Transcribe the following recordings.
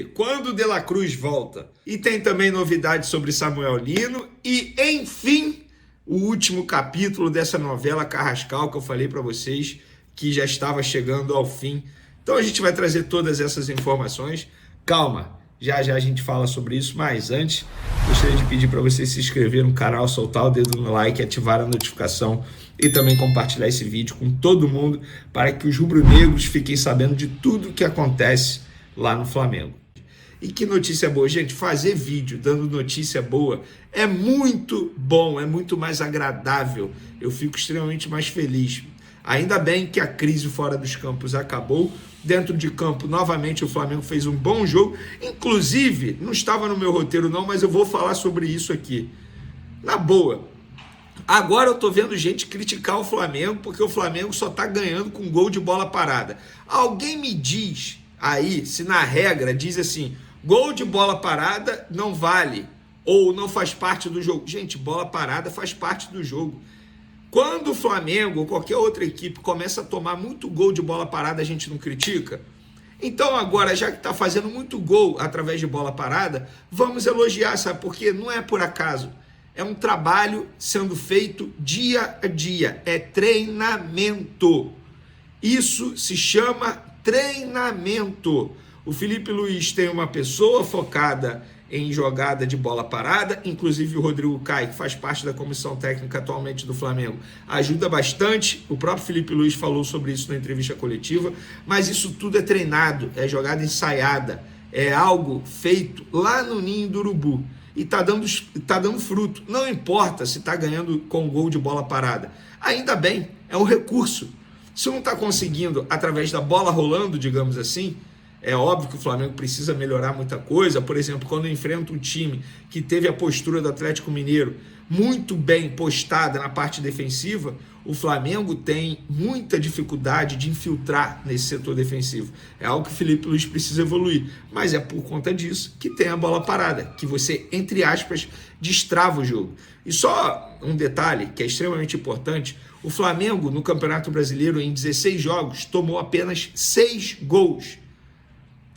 Quando o De La Cruz volta. E tem também novidades sobre Samuel Lino e, enfim, o último capítulo dessa novela Carrascal que eu falei para vocês que já estava chegando ao fim. Então a gente vai trazer todas essas informações. Calma, já já a gente fala sobre isso, mas antes gostaria de pedir para você se inscrever no canal, soltar o dedo no like, ativar a notificação e também compartilhar esse vídeo com todo mundo para que os rubro-negros fiquem sabendo de tudo o que acontece lá no Flamengo. E que notícia boa, gente, fazer vídeo dando notícia boa é muito bom, é muito mais agradável, eu fico extremamente mais feliz. Ainda bem que a crise fora dos campos acabou, dentro de campo, novamente o Flamengo fez um bom jogo, inclusive, não estava no meu roteiro não, mas eu vou falar sobre isso aqui, na boa. Agora eu tô vendo gente criticar o Flamengo, porque o Flamengo só tá ganhando com gol de bola parada. Alguém me diz aí, se na regra diz assim, gol de bola parada não vale, ou não faz parte do jogo. Gente, bola parada faz parte do jogo. Quando o Flamengo ou qualquer outra equipe começa a tomar muito gol de bola parada, a gente não critica? Então agora, já que está fazendo muito gol através de bola parada, vamos elogiar, sabe? Porque não é por acaso. É um trabalho sendo feito dia a dia. É treinamento. Isso se chama treinamento. O Felipe Luiz tem uma pessoa focada em jogada de bola parada, inclusive o Rodrigo Caio, que faz parte da comissão técnica atualmente do Flamengo, ajuda bastante. O próprio Felipe Luiz falou sobre isso na entrevista coletiva, mas isso tudo é treinado, é jogada ensaiada, é algo feito lá no ninho do urubu e tá dando fruto. Não importa se tá ganhando com gol de bola parada, ainda bem, é um recurso. Se não está conseguindo através da bola rolando, digamos assim, é óbvio que o Flamengo precisa melhorar muita coisa. Por exemplo, quando enfrenta um time que teve a postura do Atlético Mineiro muito bem postada na parte defensiva, o Flamengo tem muita dificuldade de infiltrar nesse setor defensivo. É algo que o Felipe Luiz precisa evoluir, mas é por conta disso que tem a bola parada, que você, entre aspas, destrava o jogo. E só um detalhe que é extremamente importante, o Flamengo no Campeonato Brasileiro em 16 jogos tomou apenas 6 gols.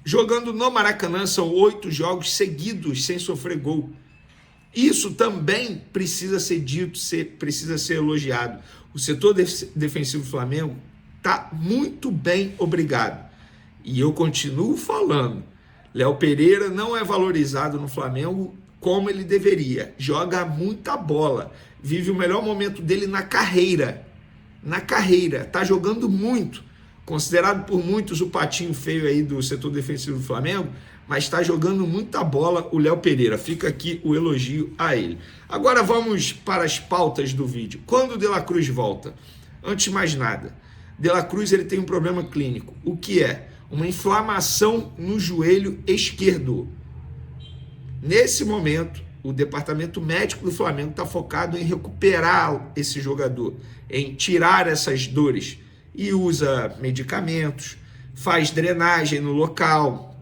Jogando no Maracanã são 8 jogos seguidos sem sofrer gol. Isso também precisa ser dito, precisa ser elogiado. O setor defensivo do Flamengo está muito bem, obrigado. E eu continuo falando, Léo Pereira não é valorizado no Flamengo como ele deveria. Joga muita bola, vive o melhor momento dele na carreira. Está jogando muito. Considerado por muitos o patinho feio aí do setor defensivo do Flamengo, mas está jogando muita bola o Léo Pereira. Fica aqui o elogio a ele. Agora vamos para as pautas do vídeo. Quando o De La Cruz volta? Antes de mais nada, De La Cruz ele tem um problema clínico. O que é? Uma inflamação no joelho esquerdo. Nesse momento, o departamento médico do Flamengo está focado em recuperar esse jogador, em tirar essas dores. E usa medicamentos, faz drenagem no local,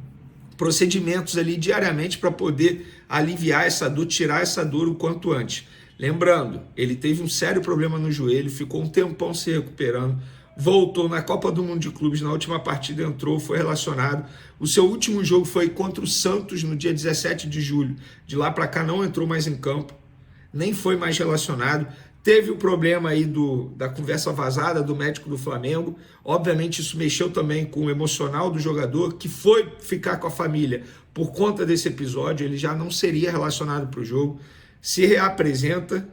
procedimentos ali diariamente para poder aliviar essa dor, tirar essa dor o quanto antes. Lembrando, ele teve um sério problema no joelho, ficou um tempão se recuperando, voltou na Copa do Mundo de Clubes, na última partida entrou, foi relacionado. O seu último jogo foi contra o Santos no dia 17 de julho. De lá para cá não entrou mais em campo, nem foi mais relacionado. Teve o problema aí da conversa vazada do médico do Flamengo. Obviamente isso mexeu também com o emocional do jogador, que foi ficar com a família por conta desse episódio. Ele já não seria relacionado para o jogo. Se reapresenta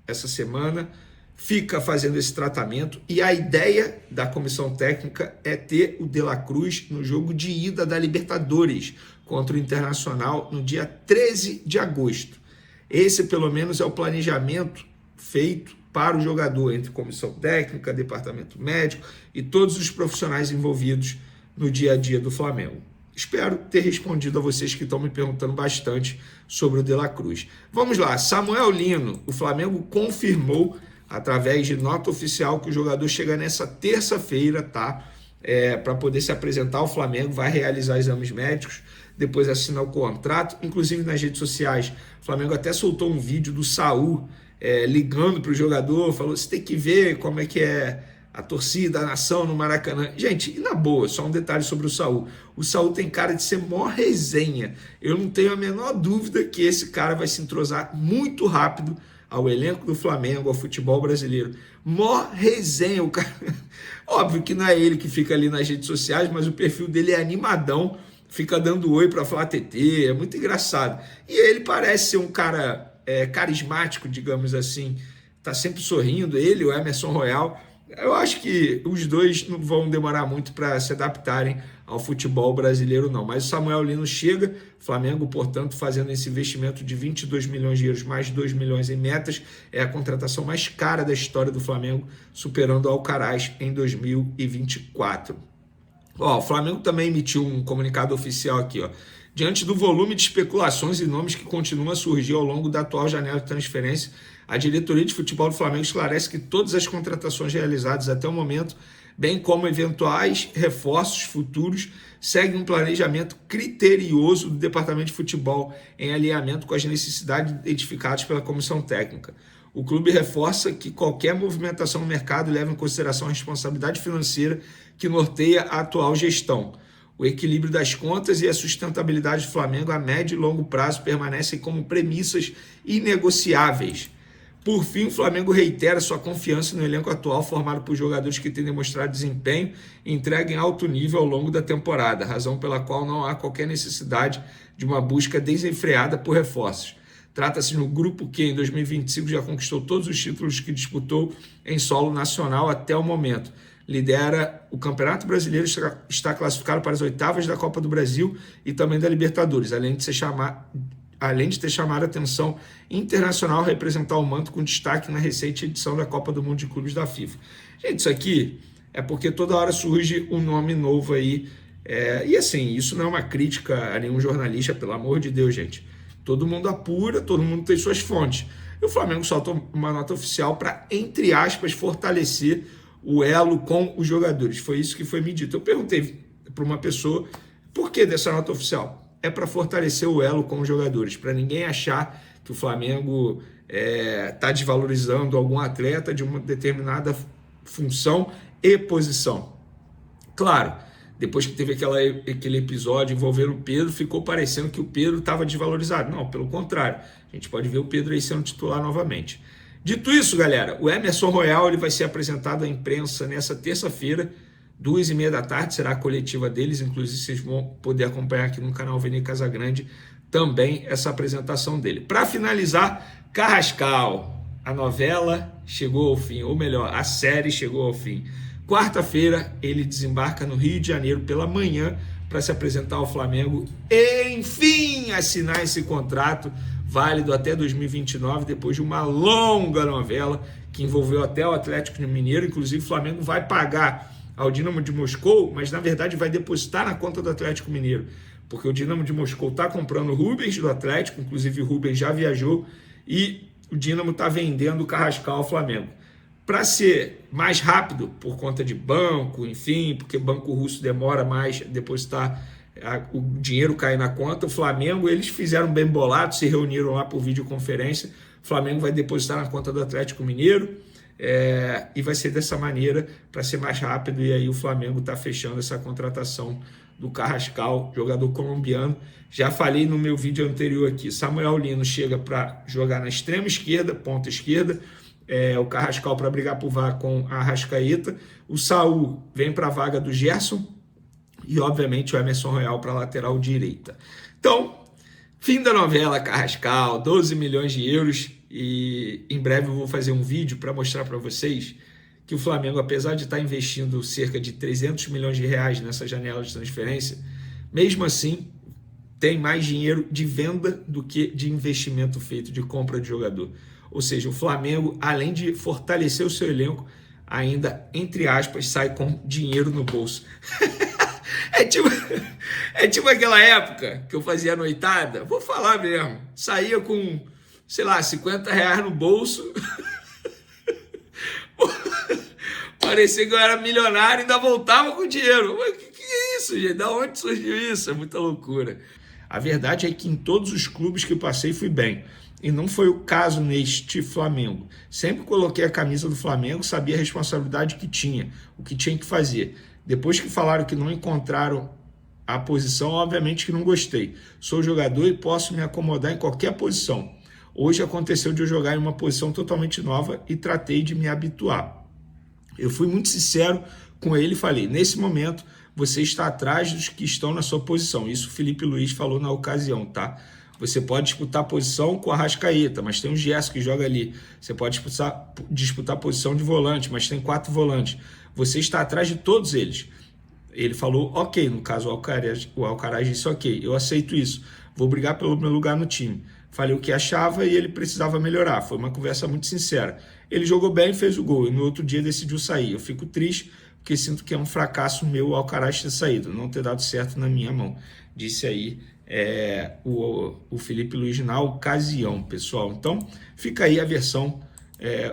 essa semana, fica fazendo esse tratamento. E a ideia da comissão técnica é ter o De La Cruz no jogo de ida da Libertadores contra o Internacional no dia 13 de agosto. Esse pelo menos é o planejamento feito para o jogador, entre comissão técnica, departamento médico e todos os profissionais envolvidos no dia a dia do Flamengo. Espero ter respondido a vocês que estão me perguntando bastante sobre o De La Cruz. Vamos lá, Samuel Lino, o Flamengo confirmou através de nota oficial que o jogador chega nessa terça-feira, tá? Para poder se apresentar ao Flamengo, vai realizar exames médicos, depois assinar o contrato, inclusive nas redes sociais. O Flamengo até soltou um vídeo do Saul ligando para o jogador, falou, você tem que ver como é que é a torcida, a nação no Maracanã. Gente, e na boa, só um detalhe sobre o Saul. O Saul tem cara de ser mó resenha. Eu não tenho a menor dúvida que esse cara vai se entrosar muito rápido ao elenco do Flamengo, ao futebol brasileiro. Mó resenha, o cara. Óbvio que não é ele que fica ali nas redes sociais, mas o perfil dele é animadão, fica dando oi para Flá TT, é muito engraçado. E ele parece ser um cara carismático, digamos assim, tá sempre sorrindo, ele, o Emerson Royal. Eu acho que os dois não vão demorar muito para se adaptarem ao futebol brasileiro, não. Mas o Samuel Lino chega, Flamengo, portanto, fazendo esse investimento de 22 milhões de euros, mais 2 milhões em metas, é a contratação mais cara da história do Flamengo, superando o Alcaraz em 2024. Ó, o Flamengo também emitiu um comunicado oficial aqui, ó. Diante do volume de especulações e nomes que continuam a surgir ao longo da atual janela de transferência, a diretoria de futebol do Flamengo esclarece que todas as contratações realizadas até o momento, bem como eventuais reforços futuros, seguem um planejamento criterioso do departamento de futebol em alinhamento com as necessidades identificadas pela comissão técnica. O clube reforça que qualquer movimentação no mercado leva em consideração a responsabilidade financeira que norteia a atual gestão. O equilíbrio das contas e a sustentabilidade do Flamengo a médio e longo prazo permanecem como premissas inegociáveis. Por fim, o Flamengo reitera sua confiança no elenco atual formado por jogadores que têm demonstrado desempenho e entrega em alto nível ao longo da temporada, razão pela qual não há qualquer necessidade de uma busca desenfreada por reforços. Trata-se de um grupo que, em 2025, já conquistou todos os títulos que disputou em solo nacional até o momento. Lidera o Campeonato Brasileiro, está classificado para as oitavas da Copa do Brasil e também da Libertadores, além de ter chamado a atenção internacional, representar o manto com destaque na recente edição da Copa do Mundo de Clubes da FIFA. Gente, isso aqui é porque toda hora surge um nome novo aí. E assim, isso não é uma crítica a nenhum jornalista, pelo amor de Deus, gente. Todo mundo apura, todo mundo tem suas fontes. E o Flamengo soltou uma nota oficial para, entre aspas, fortalecer o elo com os jogadores. Foi isso que foi me dito. Eu perguntei para uma pessoa, por que dessa nota oficial? É para fortalecer o elo com os jogadores, para ninguém achar que o Flamengo está desvalorizando algum atleta de uma determinada função e posição. Claro, depois que teve aquele episódio envolvendo o Pedro, ficou parecendo que o Pedro estava desvalorizado. Não, pelo contrário. A gente pode ver o Pedro aí sendo titular novamente. Dito isso, galera, o Emerson Royal ele vai ser apresentado à imprensa nessa terça-feira, 14h30 da tarde, será a coletiva deles, inclusive vocês vão poder acompanhar aqui no canal Vene Casagrande também essa apresentação dele. Para finalizar, Carrascal, a novela chegou ao fim, ou melhor, a série chegou ao fim. Quarta-feira ele desembarca no Rio de Janeiro pela manhã para se apresentar ao Flamengo e, enfim, assinar esse contrato válido até 2029, depois de uma longa novela que envolveu até o Atlético Mineiro. Inclusive o Flamengo vai pagar ao Dinamo de Moscou, mas na verdade vai depositar na conta do Atlético Mineiro, porque o Dinamo de Moscou está comprando o Rubens do Atlético, inclusive o Rubens já viajou, e o Dinamo está vendendo o Carrascal ao Flamengo. Para ser mais rápido, por conta de banco, enfim, porque banco russo demora mais a depositar o dinheiro cair na conta, o Flamengo, eles fizeram bem bolado, se reuniram lá por videoconferência, o Flamengo vai depositar na conta do Atlético Mineiro, e vai ser dessa maneira para ser mais rápido, e aí o Flamengo está fechando essa contratação do Carrascal, jogador colombiano. Já falei no meu vídeo anterior aqui, Samuel Lino chega para jogar na extrema esquerda, ponta esquerda, o Carrascal para brigar por vaga com a Arrascaeta, o Saul vem para a vaga do Gerson e obviamente o Emerson Royal para a lateral direita. Então, fim da novela Carrascal, 12 milhões de euros, e em breve eu vou fazer um vídeo para mostrar para vocês que o Flamengo, apesar de estar investindo cerca de 300 milhões de reais nessa janela de transferência, mesmo assim tem mais dinheiro de venda do que de investimento feito, de compra de jogador. Ou seja, o Flamengo, além de fortalecer o seu elenco, ainda, entre aspas, sai com dinheiro no bolso. É tipo aquela época que eu fazia noitada, vou falar mesmo, saía com, sei lá, 50 reais no bolso, parecia que eu era milionário e ainda voltava com dinheiro. Mas que é isso, gente? Da onde surgiu isso? É muita loucura. A verdade é que em todos os clubes que passei fui bem. E não foi o caso neste Flamengo. Sempre coloquei a camisa do Flamengo, sabia a responsabilidade que tinha, o que tinha que fazer. Depois que falaram que não encontraram a posição, obviamente que não gostei. Sou jogador e posso me acomodar em qualquer posição. Hoje aconteceu de eu jogar em uma posição totalmente nova e tratei de me habituar. Eu fui muito sincero com ele e falei, nesse momento você está atrás dos que estão na sua posição. Isso o Felipe Luiz falou na ocasião, tá? Você pode disputar a posição com a Arrascaeta, mas tem o Gerson que joga ali. Você pode disputar a posição de volante, mas tem 4 volantes. Você está atrás de todos eles. Ele falou, ok, no caso o Alcaraz disse, ok, eu aceito isso. Vou brigar pelo meu lugar no time. Falei o que achava e ele precisava melhorar. Foi uma conversa muito sincera. Ele jogou bem e fez o gol. E no outro dia decidiu sair. Eu fico triste porque sinto que é um fracasso meu o Alcaraz ter saído, não ter dado certo na minha mão. Disse aí o Felipe Luiz na ocasião, pessoal. Então, fica aí a versão,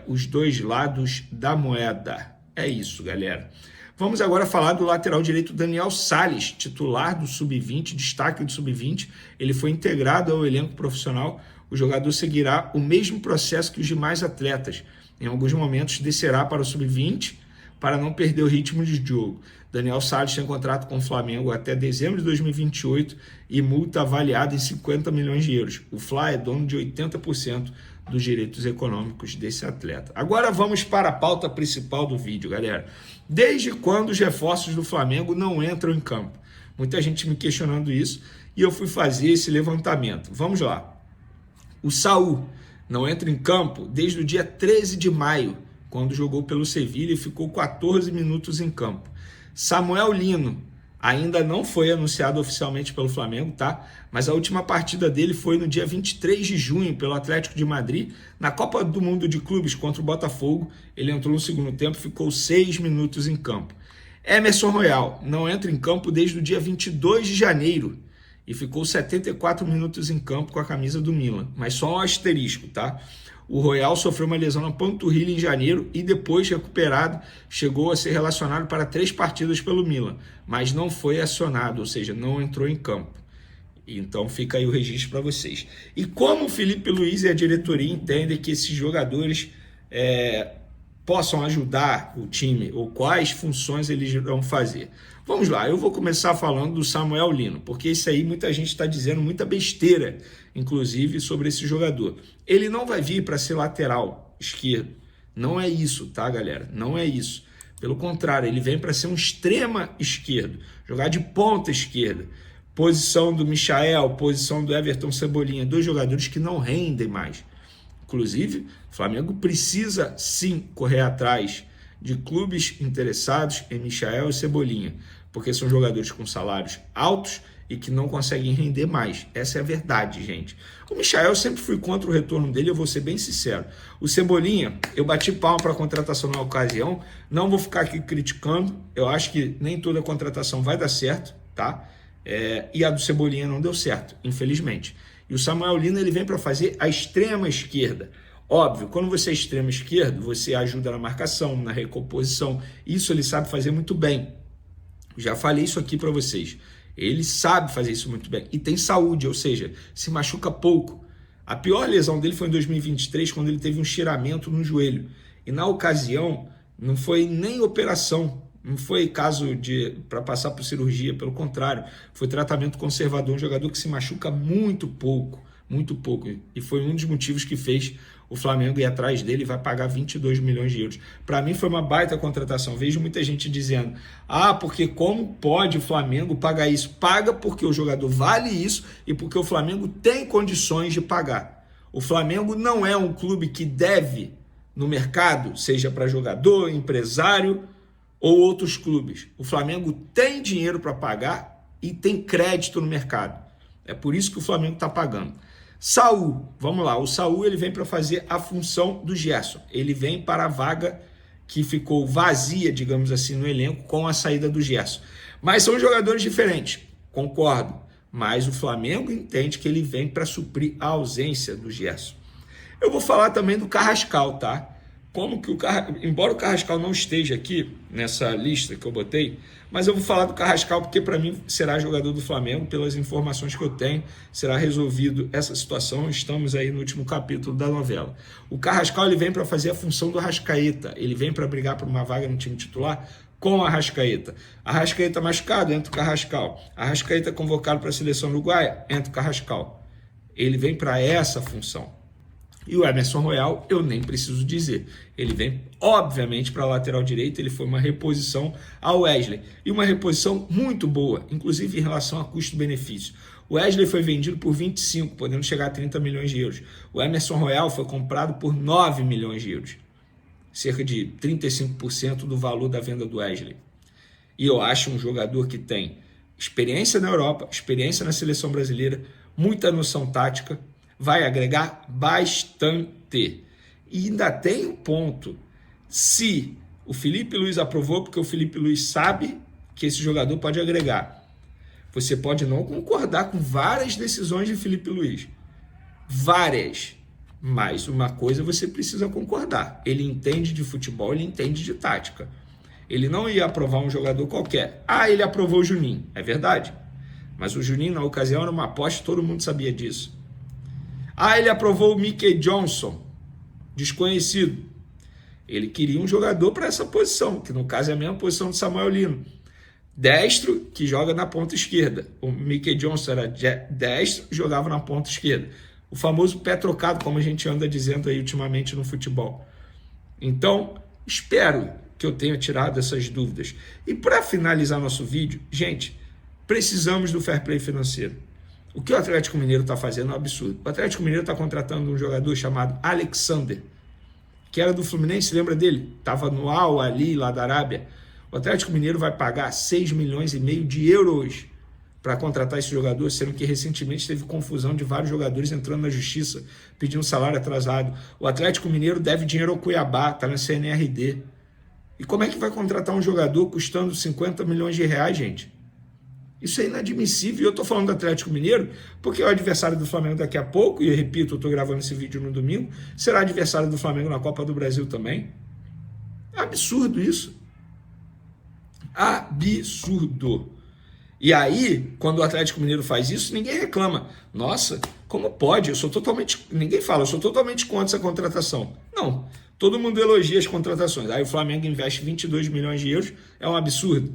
os dois lados da moeda. É isso, galera. Vamos agora falar do lateral direito Daniel Sales, titular do Sub-20, destaque do Sub-20. Ele foi integrado ao elenco profissional. O jogador seguirá o mesmo processo que os demais atletas. Em alguns momentos descerá para o Sub-20 para não perder o ritmo de jogo. Daniel Sales tem contrato com o Flamengo até dezembro de 2028 e multa avaliada em 50 milhões de euros. O Fla é dono de 80% dos direitos econômicos desse atleta. Agora vamos para a pauta principal do vídeo, galera. Desde quando os reforços do Flamengo não entram em campo? Muita gente me questionando isso e eu fui fazer esse levantamento. Vamos lá. O Saul não entra em campo desde o dia 13 de maio, quando jogou pelo Sevilha e ficou 14 minutos em campo. Samuel Lino ainda não foi anunciado oficialmente pelo Flamengo, tá? Mas a última partida dele foi no dia 23 de junho pelo Atlético de Madrid, na Copa do Mundo de Clubes contra o Botafogo. Ele entrou no segundo tempo e ficou 6 minutos em campo. Emerson Royal não entra em campo desde o dia 22 de janeiro e ficou 74 minutos em campo com a camisa do Milan. Mas só um asterisco, tá? O Royal sofreu uma lesão na panturrilha em janeiro e depois, recuperado, chegou a ser relacionado para 3 partidas pelo Milan, mas não foi acionado, ou seja, não entrou em campo. Então fica aí o registro para vocês. E como o Felipe Luiz e a diretoria entendem que esses jogadores possam ajudar o time, ou quais funções eles vão fazer? Vamos lá, eu vou começar falando do Samuel Lino, porque isso aí muita gente está dizendo muita besteira, inclusive, sobre esse jogador. Ele não vai vir para ser lateral esquerdo. Não é isso, tá, galera? Não é isso. Pelo contrário, ele vem para ser um extrema esquerdo, jogar de ponta esquerda. Posição do Michael, posição do Everton Cebolinha, 2 jogadores que não rendem mais. Inclusive, o Flamengo precisa sim correr atrás de clubes interessados em Michael e Cebolinha, porque são jogadores com salários altos e que não conseguem render mais. Essa é a verdade, gente. O Michael, eu sempre fui contra o retorno dele, eu vou ser bem sincero. O Cebolinha, eu bati palma para a contratação na ocasião, não vou ficar aqui criticando, eu acho que nem toda contratação vai dar certo, tá? E a do Cebolinha não deu certo, infelizmente. E o Samuel Lino, ele vem para fazer a extrema esquerda. Óbvio, quando você é extremo esquerdo, você ajuda na marcação, na recomposição. Isso ele sabe fazer muito bem. Já falei isso aqui para vocês. Ele sabe fazer isso muito bem. E tem saúde, ou seja, se machuca pouco. A pior lesão dele foi em 2023, quando ele teve um estiramento no joelho. E na ocasião, não foi nem operação. Não foi caso para passar por cirurgia, pelo contrário. Foi tratamento conservador, um jogador que se machuca muito pouco. Muito pouco. E foi um dos motivos que fez o Flamengo ir atrás dele e vai pagar 22 milhões de euros. Para mim foi uma baita contratação. Vejo muita gente dizendo, porque como pode o Flamengo pagar isso? Paga porque o jogador vale isso e porque o Flamengo tem condições de pagar. O Flamengo não é um clube que deve no mercado, seja para jogador, empresário ou outros clubes. O Flamengo tem dinheiro para pagar e tem crédito no mercado. É por isso que o Flamengo está pagando. Saul, vamos lá, o Saul ele vem para fazer a função do Gerson, ele vem para a vaga que ficou vazia, digamos assim, no elenco com a saída do Gerson. Mas são jogadores diferentes, concordo, mas o Flamengo entende que ele vem para suprir a ausência do Gerson. Eu vou falar também do Carrascal, tá? como que embora o Carrascal não esteja aqui nessa lista que eu botei, mas eu vou falar do Carrascal porque para mim será jogador do Flamengo, pelas informações que eu tenho, será resolvido essa situação, estamos aí no último capítulo da novela. O Carrascal ele vem para fazer a função do Arrascaeta, ele vem para brigar por uma vaga no time titular com a Arrascaeta. Arrascaeta machucado, entra o Carrascal. Arrascaeta convocado para a seleção uruguaia, entra o Carrascal. Ele vem para essa função. E o Emerson Royal, eu nem preciso dizer. Ele vem, obviamente, para a lateral direita. Ele foi uma reposição ao Wesley. E uma reposição muito boa, inclusive em relação a custo-benefício. O Wesley foi vendido por 25, podendo chegar a 30 milhões de euros. O Emerson Royal foi comprado por 9 milhões de euros. Cerca de 35% do valor da venda do Wesley. E eu acho um jogador que tem experiência na Europa, experiência na seleção brasileira, muita noção tática, vai agregar bastante. E ainda tem um ponto. Se o Felipe Luiz aprovou, porque o Felipe Luiz sabe que esse jogador pode agregar. Você pode não concordar com várias decisões de Felipe Luiz. Várias. Mas uma coisa você precisa concordar. Ele entende de futebol, ele entende de tática. Ele não ia aprovar um jogador qualquer. Ah, ele aprovou o Juninho. É verdade. Mas o Juninho, na ocasião, era uma aposta, todo mundo sabia disso. Ah, ele aprovou o Mickey Johnson, desconhecido. Ele queria um jogador para essa posição, que no caso é a mesma posição do Samuel Lino. Destro, que joga na ponta esquerda. O Mickey Johnson era destro, jogava na ponta esquerda. O famoso pé trocado, como a gente anda dizendo aí ultimamente no futebol. Então, espero que eu tenha tirado essas dúvidas. E para finalizar nosso vídeo, gente, precisamos do fair play financeiro. O que o Atlético Mineiro está fazendo é um absurdo. O Atlético Mineiro está contratando um jogador chamado Alexander, que era do Fluminense, lembra dele? Estava no Al Ali, lá da Arábia. O Atlético Mineiro vai pagar 6,5 milhões de euros para contratar esse jogador, sendo que recentemente teve confusão de vários jogadores entrando na justiça, pedindo salário atrasado. O Atlético Mineiro deve dinheiro ao Cuiabá, está na CNRD. E como é que vai contratar um jogador custando 50 milhões de reais, gente? Isso é inadmissível. E eu estou falando do Atlético Mineiro porque é o adversário do Flamengo daqui a pouco, e eu repito, eu estou gravando esse vídeo no domingo, será adversário do Flamengo na Copa do Brasil também. É absurdo isso. Absurdo. E aí, quando o Atlético Mineiro faz isso, ninguém reclama. Nossa, como pode? Ninguém fala, eu sou totalmente contra essa contratação. Não, todo mundo elogia as contratações. Aí o Flamengo investe 22 milhões de euros, é um absurdo.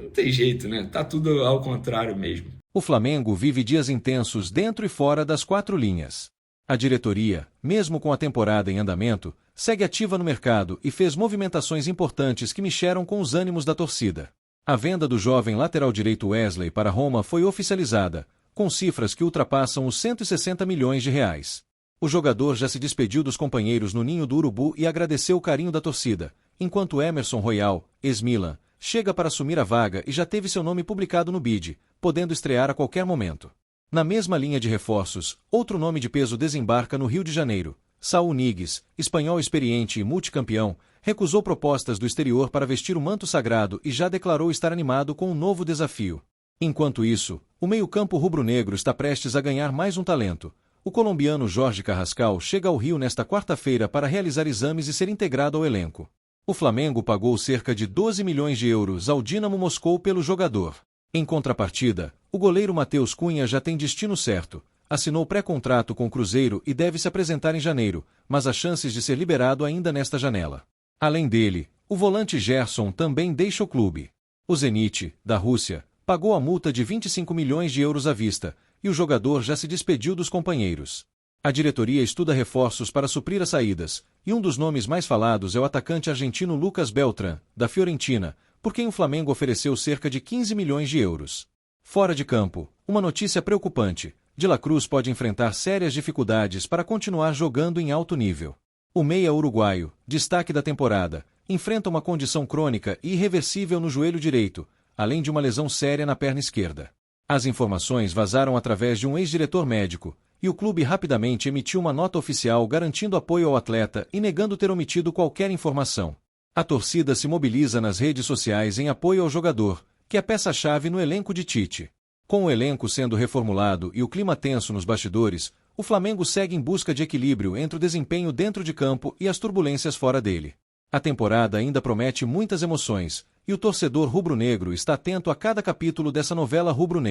Não tem jeito, né? Tá tudo ao contrário mesmo. O Flamengo vive dias intensos dentro e fora das quatro linhas. A diretoria, mesmo com a temporada em andamento, segue ativa no mercado e fez movimentações importantes que mexeram com os ânimos da torcida. A venda do jovem lateral direito Wesley para Roma foi oficializada, com cifras que ultrapassam os 160 milhões de reais. O jogador já se despediu dos companheiros no Ninho do Urubu e agradeceu o carinho da torcida, enquanto Emerson Royal, ex-Milan, chega para assumir a vaga e já teve seu nome publicado no BID, podendo estrear a qualquer momento. Na mesma linha de reforços, outro nome de peso desembarca no Rio de Janeiro. Saúl Ñíguez, espanhol experiente e multicampeão, recusou propostas do exterior para vestir o manto sagrado e já declarou estar animado com um novo desafio. Enquanto isso, o meio-campo rubro-negro está prestes a ganhar mais um talento. O colombiano Jorge Carrascal chega ao Rio nesta quarta-feira para realizar exames e ser integrado ao elenco. O Flamengo pagou cerca de 12 milhões de euros ao Dínamo Moscou pelo jogador. Em contrapartida, o goleiro Matheus Cunha já tem destino certo. Assinou pré-contrato com o Cruzeiro e deve se apresentar em janeiro, mas há chances de ser liberado ainda nesta janela. Além dele, o volante Gerson também deixa o clube. O Zenit, da Rússia, pagou a multa de 25 milhões de euros à vista, e o jogador já se despediu dos companheiros. A diretoria estuda reforços para suprir as saídas, e um dos nomes mais falados é o atacante argentino Lucas Beltrán, da Fiorentina, por quem o Flamengo ofereceu cerca de 15 milhões de euros. Fora de campo, uma notícia preocupante: De La Cruz pode enfrentar sérias dificuldades para continuar jogando em alto nível. O meia uruguaio, destaque da temporada, enfrenta uma condição crônica e irreversível no joelho direito, além de uma lesão séria na perna esquerda. As informações vazaram através de um ex-diretor médico, e o clube rapidamente emitiu uma nota oficial garantindo apoio ao atleta e negando ter omitido qualquer informação. A torcida se mobiliza nas redes sociais em apoio ao jogador, que é peça-chave no elenco de Tite. Com o elenco sendo reformulado e o clima tenso nos bastidores, o Flamengo segue em busca de equilíbrio entre o desempenho dentro de campo e as turbulências fora dele. A temporada ainda promete muitas emoções, e o torcedor rubro-negro está atento a cada capítulo dessa novela rubro-negra.